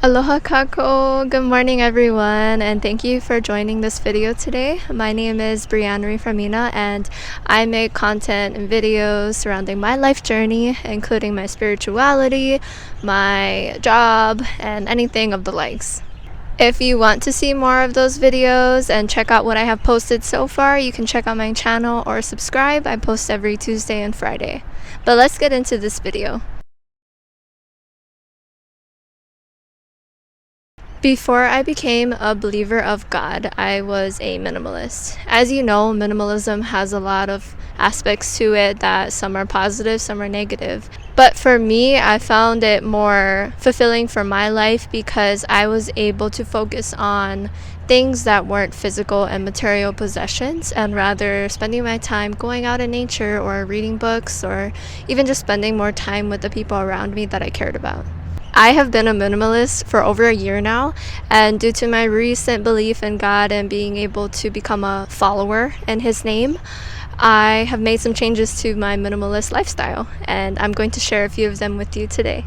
Aloha kako! Good morning everyone, and thank you for joining this video today. My name is Brianna Famina and I make content and videos surrounding my life journey, including my spirituality, my job, and anything of the likes. If you want to see more of those videos and check out what I have posted so far, you can check out my channel or subscribe. I post every Tuesday and Friday. But let's get into this video. Before I became a believer of God, I was a minimalist. As you know, minimalism has a lot of aspects to it that some are positive, some are negative. But for me, I found it more fulfilling for my life because I was able to focus on things that weren't physical and material possessions, and rather spending my time going out in nature or reading books, or even just spending more time with the people around me that I cared about. I have been a minimalist for over a year now, and due to my recent belief in God and being able to become a follower in His name, I have made some changes to my minimalist lifestyle, and I'm going to share a few of them with you today.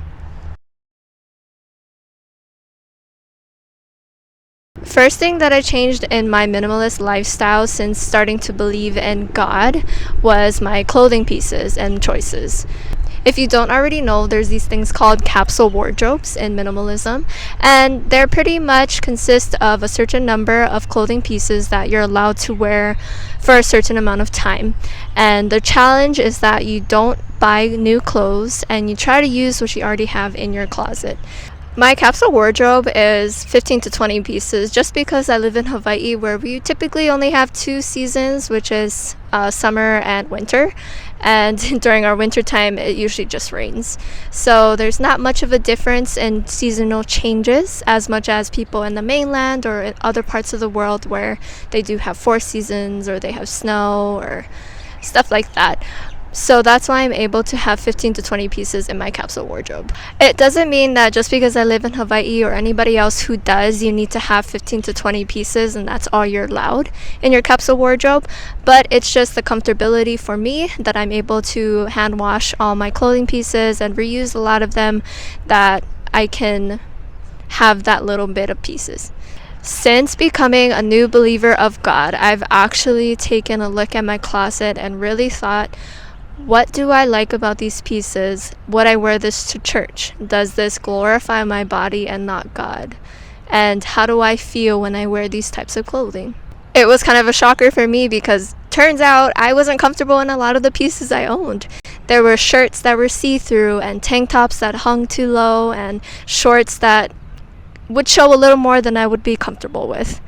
First thing that I changed in my minimalist lifestyle since starting to believe in God was my clothing pieces and choices. If you don't already know, there's these things called capsule wardrobes in minimalism, and they're pretty much consist of a certain number of clothing pieces that you're allowed to wear for a certain amount of time. And the challenge is that you don't buy new clothes and you try to use what you already have in your closet. My capsule wardrobe is 15 to 20 pieces just because I live in Hawaii, where we typically only have two seasons, which is summer and winter. And during our winter time, it usually just rains. So there's not much of a difference in seasonal changes as much as people in the mainland or in other parts of the world where they do have 4 seasons or they have snow or stuff like that. So that's why I'm able to have 15 to 20 pieces in my capsule wardrobe. It doesn't mean that just because I live in Hawaii or anybody else who does, you need to have 15 to 20 pieces and that's all you're allowed in your capsule wardrobe. But it's just the comfortability for me that I'm able to hand wash all my clothing pieces and reuse a lot of them, that I can have that little bit of pieces. Since becoming a new believer of God, I've actually taken a look at my closet and really thought, what do I like about these pieces? Would I wear this to church? Does this glorify my body and not God? And how do I feel when I wear these types of clothing? It was kind of a shocker for me because turns out I wasn't comfortable in a lot of the pieces I owned. There were shirts that were see-through and tank tops that hung too low and shorts that would show a little more than I would be comfortable with.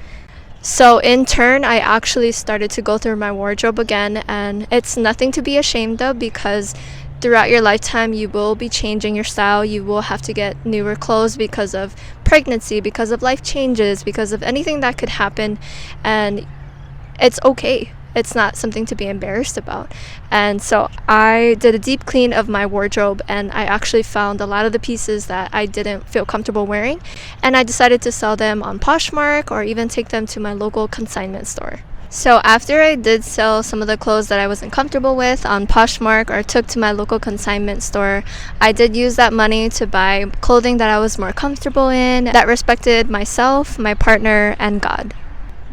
So in turn, I actually started to go through my wardrobe again, and it's nothing to be ashamed of because throughout your lifetime you will be changing your style. You will have to get newer clothes because of pregnancy, because of life changes, because of anything that could happen, and it's okay. It's not something to be embarrassed about. And so I did a deep clean of my wardrobe, and I actually found a lot of the pieces that I didn't feel comfortable wearing, and I decided to sell them on Poshmark or even take them to my local consignment store. So after I did sell some of the clothes that I wasn't comfortable with on Poshmark or took to my local consignment store, I did use that money to buy clothing that I was more comfortable in, that respected myself, my partner, and God.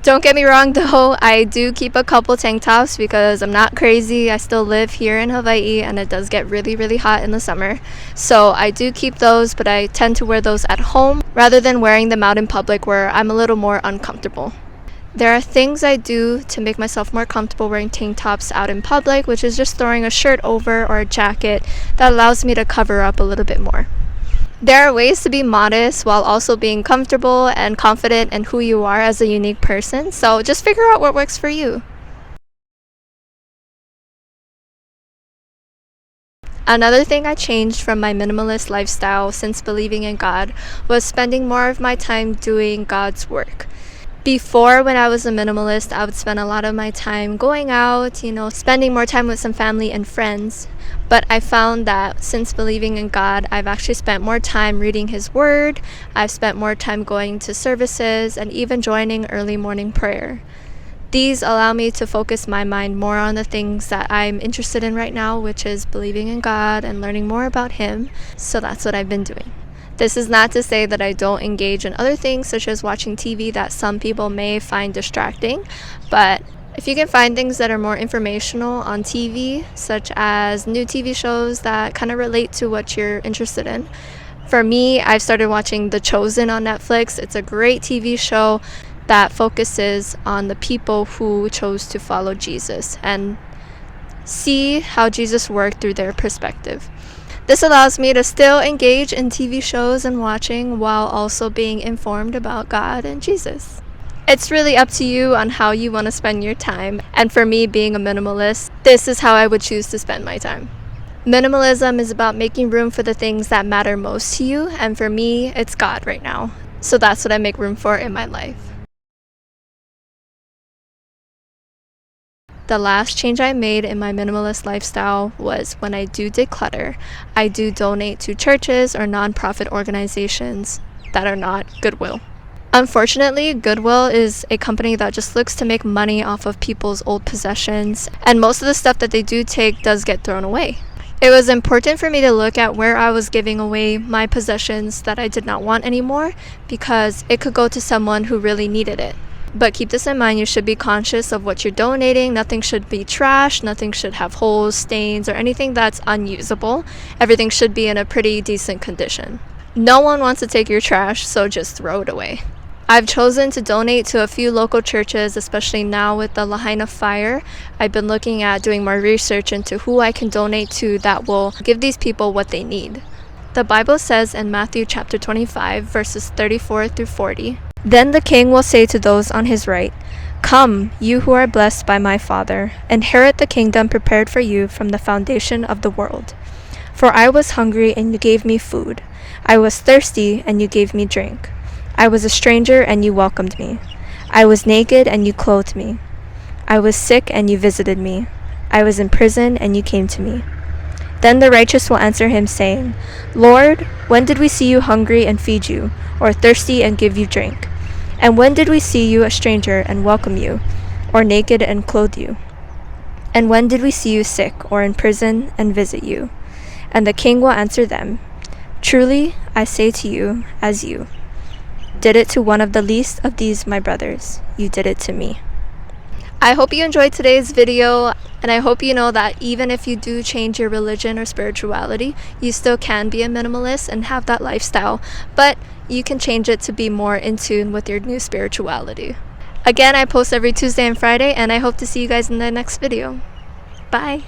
Don't get me wrong though, I do keep a couple tank tops because I'm not crazy. I still live here in Hawaii and it does get really hot in the summer. So I do keep those, but I tend to wear those at home rather than wearing them out in public where I'm a little more uncomfortable. There are things I do to make myself more comfortable wearing tank tops out in public, which is just throwing a shirt over or a jacket that allows me to cover up a little bit more. There are ways to be modest while also being comfortable and confident in who you are as a unique person, so just figure out what works for you. Another thing I changed from my minimalist lifestyle since believing in God was spending more of my time doing God's work. Before, when I was a minimalist, I would spend a lot of my time going out, spending more time with some family and friends. But I found that since believing in God, I've actually spent more time reading His Word. I've spent more time going to services and even joining early morning prayer. These allow me to focus my mind more on the things that I'm interested in right now, which is believing in God and learning more about Him. So that's what I've been doing. This is not to say that I don't engage in other things such as watching TV that some people may find distracting, but if you can find things that are more informational on TV, such as new TV shows that kind of relate to what you're interested in. For me, I've started watching The Chosen on Netflix. It's a great TV show that focuses on the people who chose to follow Jesus and see how Jesus worked through their perspective. This allows me to still engage in TV shows and watching while also being informed about God and Jesus. It's really up to you on how you want to spend your time. And for me, being a minimalist, this is how I would choose to spend my time. Minimalism is about making room for the things that matter most to you. And for me, it's God right now. So that's what I make room for in my life. The last change I made in my minimalist lifestyle was when I do declutter, I do donate to churches or nonprofit organizations that are not Goodwill. Unfortunately, Goodwill is a company that just looks to make money off of people's old possessions, and most of the stuff that they do take does get thrown away. It was important for me to look at where I was giving away my possessions that I did not want anymore, because it could go to someone who really needed it. But keep this in mind, you should be conscious of what you're donating. Nothing should be trash, nothing should have holes, stains, or anything that's unusable. Everything should be in a pretty decent condition. No one wants to take your trash, so just throw it away. I've chosen to donate to a few local churches, especially now with the Lahaina fire. I've been looking at doing more research into who I can donate to that will give these people what they need. The Bible says in Matthew chapter 25, verses 34 through 40, "Then the king will say to those on his right, 'Come, you who are blessed by my Father, inherit the kingdom prepared for you from the foundation of the world. For I was hungry, and you gave me food. I was thirsty, and you gave me drink. I was a stranger, and you welcomed me. I was naked, and you clothed me. I was sick, and you visited me. I was in prison, and you came to me.' Then the righteous will answer him, saying, 'Lord, when did we see you hungry and feed you, or thirsty and give you drink? And when did we see you a stranger and welcome you, or naked and clothe you? And when did we see you sick or in prison and visit you?' And the king will answer them, 'Truly, I say to you, as you did it to one of the least of these my brothers, you did it to me.'" I hope you enjoyed today's video, and I hope you know that even if you do change your religion or spirituality, you still can be a minimalist and have that lifestyle, but you can change it to be more in tune with your new spirituality. Again, I post every Tuesday and Friday, and I hope to see you guys in the next video. Bye!